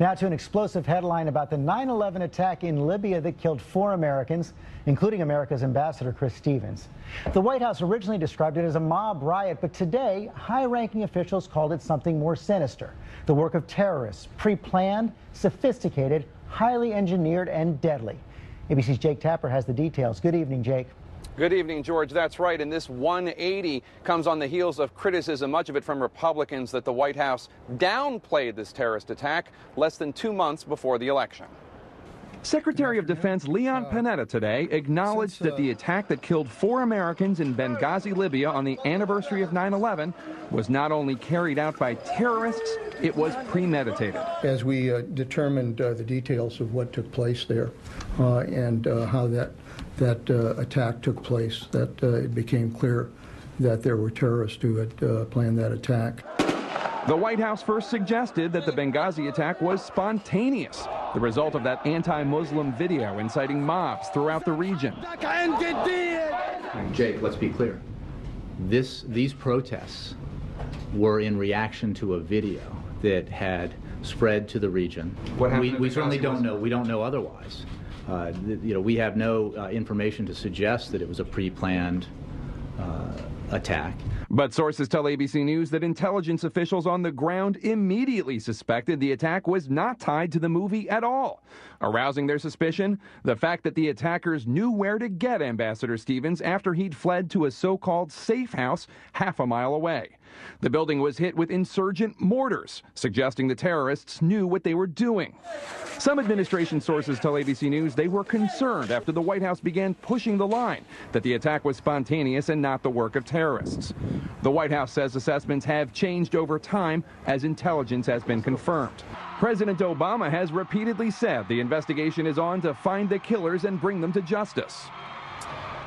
Now to an explosive headline about the 9/11 attack in Libya that killed 4 Americans, including America's Ambassador Chris Stevens. The White House originally described it as a mob riot, but today high-ranking officials called it something more sinister. The work of terrorists, pre-planned, sophisticated, highly engineered, and deadly. ABC's Jake Tapper has the details. Good evening, Jake. Good evening, George. That's right. And this 180 comes on the heels of criticism, much of it from Republicans, that the White House downplayed this terrorist attack less than 2 months before the election. Secretary of Defense Leon Panetta today acknowledged that the attack that killed 4 Americans in Benghazi, Libya on the anniversary of 9/11 was not only carried out by terrorists, it was premeditated. As we determined the details of what took place there and how that attack took place, that it became clear that there were terrorists who had planned that attack. The White House first suggested that the Benghazi attack was spontaneous, the result of that anti-Muslim video inciting mobs throughout the region. Jake, let's be clear. These protests were in reaction to a video that had spread to the region. We certainly don't know. We don't know otherwise. We have no information to suggest that it was a pre-planned attack. But sources tell ABC News that intelligence officials on the ground immediately suspected the attack was not tied to the movie at all. Arousing their suspicion, the fact that the attackers knew where to get Ambassador Stevens after he'd fled to a so-called safe house half a mile away. The building was hit with insurgent mortars, suggesting the terrorists knew what they were doing. Some administration sources tell ABC News they were concerned after the White House began pushing the line that the attack was spontaneous and not the work of terrorists. The White House says assessments have changed over time as intelligence has been confirmed. President Obama has repeatedly said the investigation is on to find the killers and bring them to justice.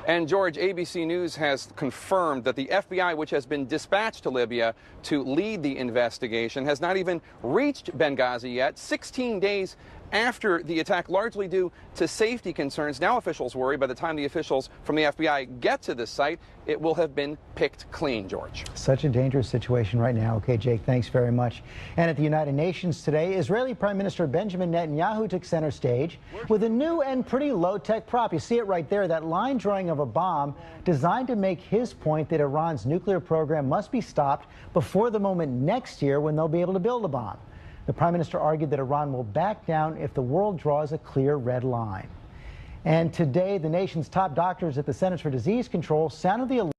And George, ABC News has confirmed that the FBI, which has been dispatched to Libya to lead the investigation, has not even reached Benghazi yet, 16 days after the attack, largely due to safety concerns. Now officials worry by the time the officials from the FBI get to this site, it will have been picked clean, George. Such a dangerous situation right now. Okay, Jake, thanks very much. And at the United Nations today, Israeli Prime Minister Benjamin Netanyahu took center stage with a new and pretty low-tech prop. You see it right there, that line drawing of a bomb designed to make his point that Iran's nuclear program must be stopped before the moment next year when they'll be able to build a bomb. The Prime Minister argued that Iran will back down if the world draws a clear red line. And today, the nation's top doctors at the Centers for Disease Control sounded the alarm.